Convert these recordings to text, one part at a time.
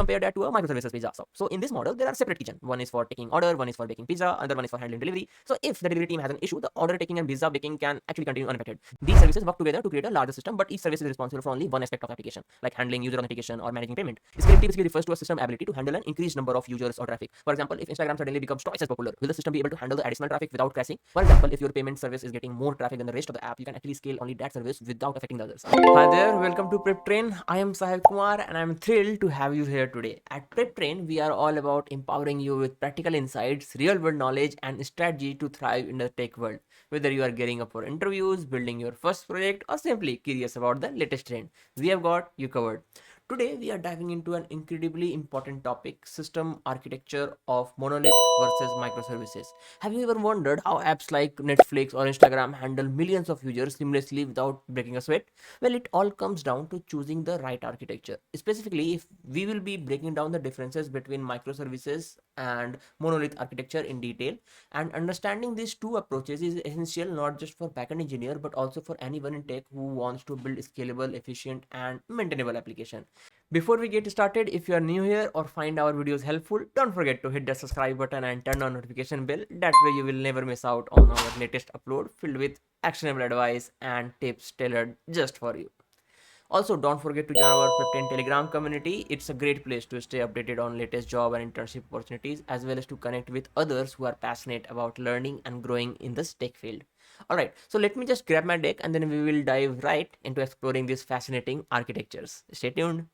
compare that to a microservices pizza shop. So in this model, there are separate kitchen. One is for taking order, one is for baking pizza, another one is for handling delivery. So if the delivery team has an issue, the order taking and pizza baking can actually continue unaffected. These services work together to create a larger system, but each service is responsible for only one aspect of application, like handling user authentication or managing payment. Scalability basically refers to a system ability to handle an increased number of users or traffic. For example, if Instagram suddenly becomes twice as popular, will the system be able to handle the additional traffic without crashing? For example, if your payment service is getting more traffic than the rest of the app, you can actually scale only that service without affecting the others. Hi there, welcome to Prep Train. I am Sahib Kumar and I'm thrilled to have you here today. At Prep Train, we are all about empowering you with practical insights, real world knowledge, and strategy to thrive in the tech world. Whether you are gearing up for interviews, building your first project, or simply curious about the latest trend, we have got you covered. Today, we are diving into an incredibly important topic, system architecture of monolith versus microservices. Have you ever wondered how apps like Netflix or Instagram handle millions of users seamlessly without breaking a sweat? Well, it all comes down to choosing the right architecture. Specifically, if we will be breaking down the differences between microservices and monolith architecture in detail, and understanding these two approaches is essential not just for backend engineer but also for anyone in tech who wants to build scalable, efficient, and maintainable application. Before we get started, if you are new here or find our videos helpful, don't forget to hit the subscribe button and turn on notification bell. That way you will never miss out on our latest upload filled with actionable advice and tips tailored just for you. Also, don't forget to join our 15 Telegram community. It's a great place to stay updated on latest job and internship opportunities, as well as to connect with others who are passionate about learning and growing in this tech field. Alright, so let me just grab my deck and then we will dive right into exploring these fascinating architectures. Stay tuned.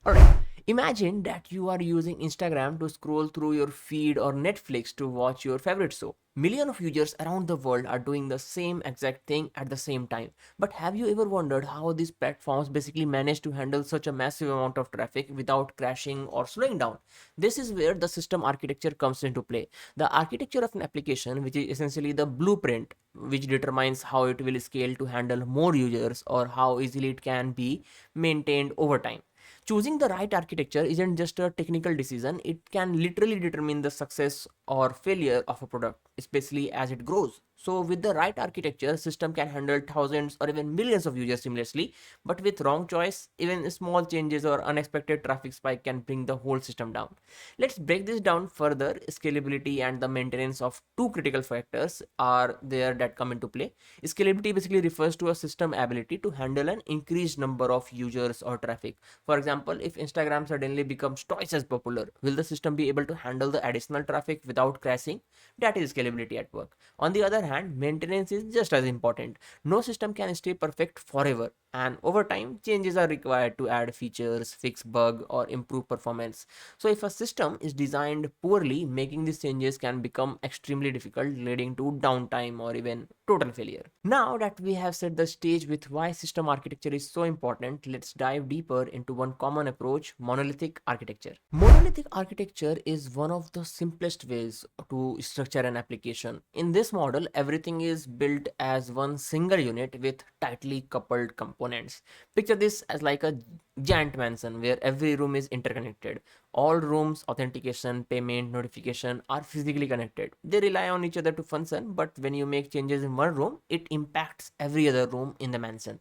Alright, imagine that you are using Instagram to scroll through your feed or Netflix to watch your favorite show. Millions of users around the world are doing the same exact thing at the same time. But have you ever wondered how these platforms basically manage to handle such a massive amount of traffic without crashing or slowing down? This is where the system architecture comes into play. The architecture of an application, which is essentially the blueprint which determines how it will scale to handle more users or how easily it can be maintained over time. Choosing the right architecture isn't just a technical decision, it can literally determine the success or failure of a product, especially as it grows. So with the right architecture, system can handle thousands or even millions of users seamlessly, but with wrong choice, even small changes or unexpected traffic spike can bring the whole system down. Let's break this down further. Scalability and the maintenance of two critical factors are there that come into play. Scalability basically refers to a system ability to handle an increased number of users or traffic. For example, if Instagram suddenly becomes twice as popular, will the system be able to handle the additional traffic without crashing? That is scalability at work. On the other hand, maintenance is just as important. No system can stay perfect forever, and over time, changes are required to add features, fix bug, or improve performance. So if a system is designed poorly, making these changes can become extremely difficult, leading to downtime or even total failure. Now that we have set the stage with why system architecture is so important, let's dive deeper into one common approach, monolithic architecture. Monolithic architecture is one of the simplest ways to structure an application. In this model, everything is built as one single unit with tightly coupled components. Picture this as like a giant mansion where every room is interconnected. All rooms, authentication, payment, notification are physically connected. They rely on each other to function, but when you make changes in one room, it impacts every other room in the mansion.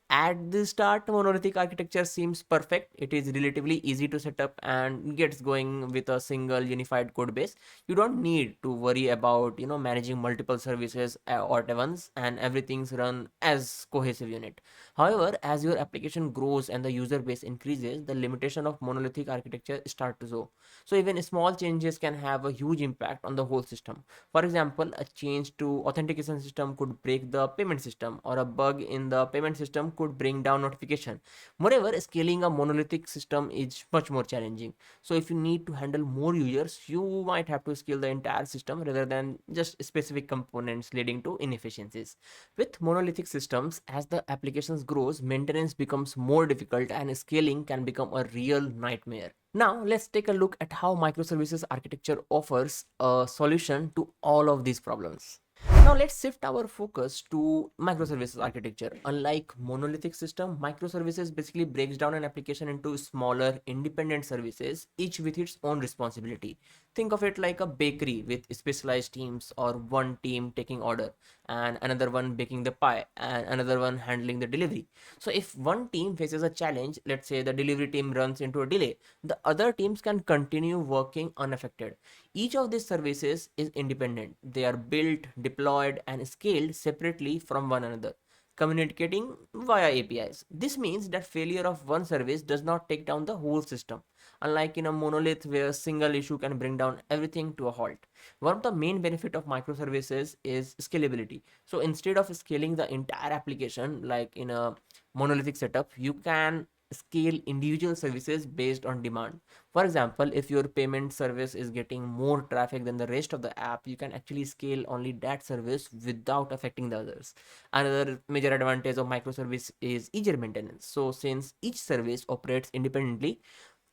At the start, monolithic architecture seems perfect. It is relatively easy to set up and gets going with a single unified code base. You don't need to worry about managing multiple services all at once, and everything's run as cohesive unit. However, as your application grows and the user base increases, the limitation of monolithic architecture start to show. So even small changes can have a huge impact on the whole system. For example, a change to authentication system could break the payment system, or a bug in the payment system could bring down notification. Moreover, scaling a monolithic system is much more challenging. So if you need to handle more users, you might have to scale the entire system rather than just specific components, leading to inefficiencies. With monolithic systems, as the applications grows, maintenance becomes more difficult and scaling can become a real nightmare. Now, let's take a look at how microservices architecture offers a solution to all of these problems. Now let's shift our focus to microservices architecture. Unlike monolithic system, microservices basically breaks down an application into smaller independent services, each with its own responsibility. Think of it like a bakery with specialized teams or one team taking order. and another one baking the pie, and another one handling the delivery. So if one team faces a challenge, let's say the delivery team runs into a delay, the other teams can continue working unaffected. Each of these services is independent. They are built, deployed, and scaled separately from one another, communicating via APIs. This means that failure of one service does not take down the whole system, unlike in a monolith where a single issue can bring down everything to a halt. One of the main benefit of microservices is scalability. So instead of scaling the entire application like in a monolithic setup, you can scale individual services based on demand. For example, if your payment service is getting more traffic than the rest of the app, you can actually scale only that service without affecting the others. Another major advantage of microservice is easier maintenance. So since each service operates independently,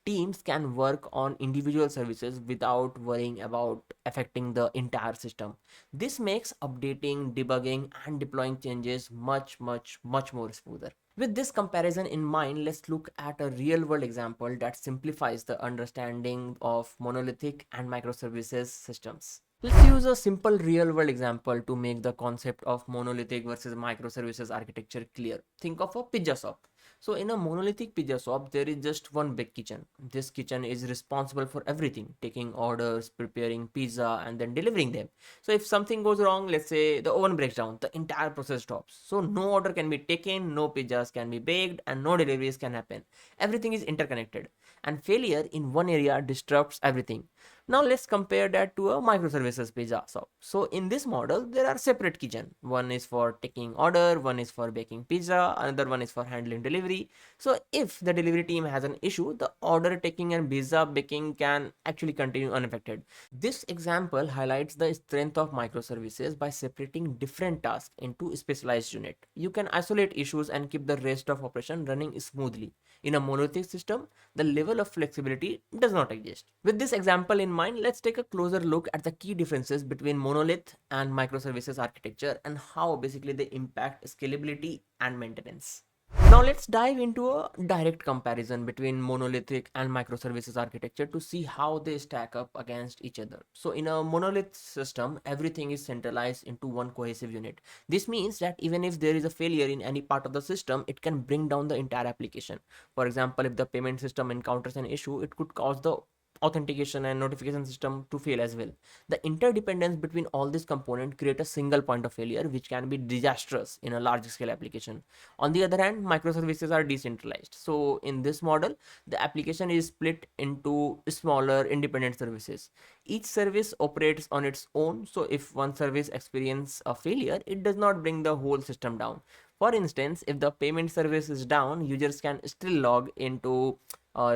teams can work on individual services without worrying about affecting the entire system. This makes updating, debugging, and deploying changes much more smoother. With this comparison in mind, let's look at a real world example that simplifies the understanding of monolithic and microservices systems. Let's use a simple real world example to make the concept of monolithic versus microservices architecture clear. Think of a pizza shop. So in a monolithic pizza shop, there is just one big kitchen. This kitchen is responsible for everything, taking orders, preparing pizza, and then delivering them. So if something goes wrong, let's say the oven breaks down, the entire process stops. So no order can be taken, no pizzas can be baked, and no deliveries can happen. Everything is interconnected, and failure in one area disrupts everything. Now let's compare that to a microservices pizza shop. So in this model, there are separate kitchen. One is for taking order, one is for baking pizza, another one is for handling delivery. So if the delivery team has an issue, the order taking and pizza baking can actually continue unaffected. This example highlights the strength of microservices by separating different tasks into specialized unit. You can isolate issues and keep the rest of operation running smoothly. In a monolithic system, the level of flexibility does not exist. With this example in mind, let's take a closer look at the key differences between monolith and microservices architecture and how basically they impact scalability and maintenance. Now let's dive into a direct comparison between monolithic and microservices architecture to see how they stack up against each other. So in a monolith system, everything is centralized into one cohesive unit. This means that even if there is a failure in any part of the system, it can bring down the entire application. For example, if the payment system encounters an issue, it could cause the authentication and notification system to fail as well. The interdependence between all these components create a single point of failure, which can be disastrous in a large scale application. On the other hand, microservices are decentralized. So in this model, the application is split into smaller independent services. Each service operates on its own. So if one service experiences a failure, it does not bring the whole system down. For instance, if the payment service is down, users can still log into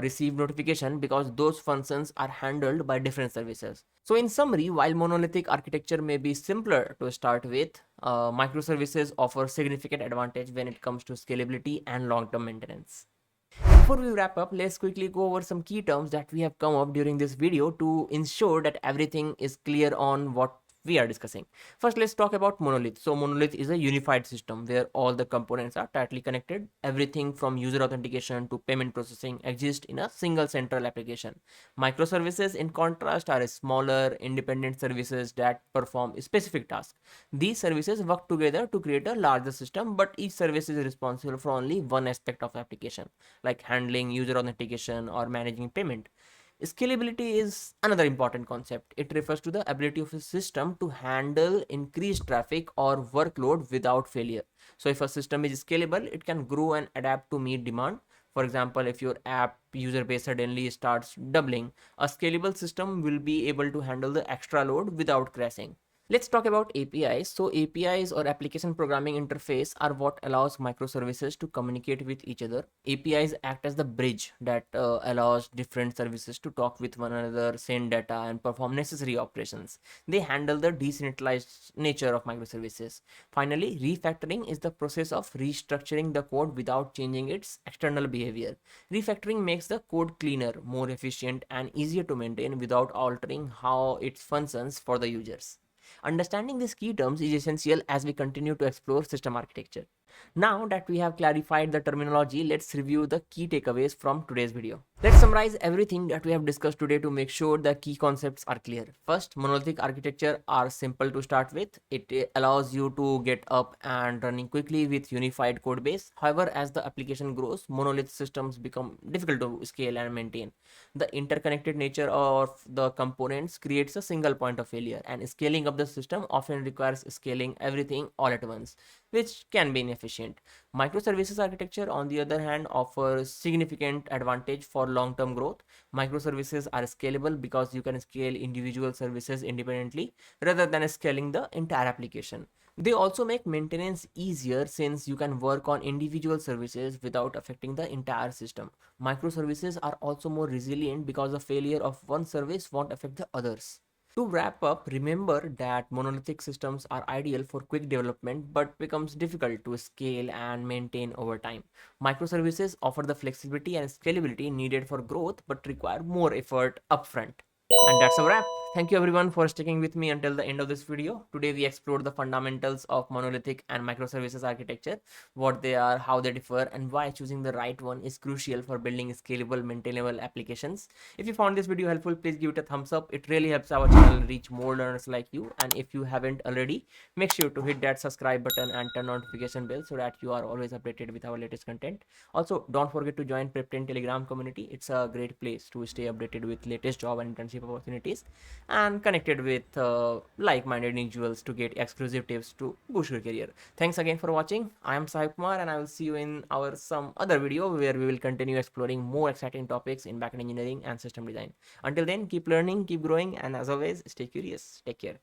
receive notification because those functions are handled by different services. So in summary, while monolithic architecture may be simpler to start with, microservices offer significant advantage when it comes to scalability and long-term maintenance. Before we wrap up, let's quickly go over some key terms that we have come up during this video to ensure that everything is clear on what we are discussing. First, let's talk about monolith. So monolith is a unified system where all the components are tightly connected. Everything from user authentication to payment processing exists in a single central application. Microservices, in contrast, are smaller independent services that perform specific tasks. These services work together to create a larger system, but each service is responsible for only one aspect of the application, like handling user authentication or managing payment. Scalability is another important concept. It refers to the ability of a system to handle increased traffic or workload without failure. So if a system is scalable, it can grow and adapt to meet demand. For example, if your app user base suddenly starts doubling, a scalable system will be able to handle the extra load without crashing. Let's talk about APIs. So APIs, or application programming interface, are what allows microservices to communicate with each other. APIs act as the bridge that allows different services to talk with one another, send data, and perform necessary operations. They handle the decentralized nature of microservices. Finally, refactoring is the process of restructuring the code without changing its external behavior. Refactoring makes the code cleaner, more efficient, and easier to maintain without altering how it functions for the users. Understanding these key terms is essential as we continue to explore system architecture. Now that we have clarified the terminology, let's review the key takeaways from today's video. Let's summarize everything that we have discussed today to make sure the key concepts are clear. First, monolithic architecture are simple to start with. It allows you to get up and running quickly with unified code base. However, as the application grows, monolith systems become difficult to scale and maintain. The interconnected nature of the components creates a single point of failure, and scaling up the system often requires scaling everything all at once, which can be inefficient. Microservices architecture, on the other hand, offers significant advantage for long-term growth. Microservices are scalable because you can scale individual services independently rather than scaling the entire application. They also make maintenance easier since you can work on individual services without affecting the entire system. Microservices are also more resilient because the failure of one service won't affect the others. To wrap up, remember that monolithic systems are ideal for quick development but becomes difficult to scale and maintain over time. Microservices offer the flexibility and scalability needed for growth but require more effort upfront. And that's a wrap. Thank you everyone for sticking with me until the end of this video. Today we explored the fundamentals of monolithic and microservices architecture, what they are, how they differ, and why choosing the right one is crucial for building scalable, maintainable applications. If you found this video helpful, please give it a thumbs up. It really helps our channel reach more learners like you. And if you haven't already, make sure to hit that subscribe button and turn notification bell so that you are always updated with our latest content. Also, don't forget to join Prep10 Telegram community. It's a great place to stay updated with latest job and internship opportunities and connected with like-minded individuals to get exclusive tips to boost your career. Thanks again for watching. I am Sahib Kumar and I will see you in our some other video where we will continue exploring more exciting topics in backend engineering and system design. Until then, keep learning, keep growing, and as always, stay curious. Take care.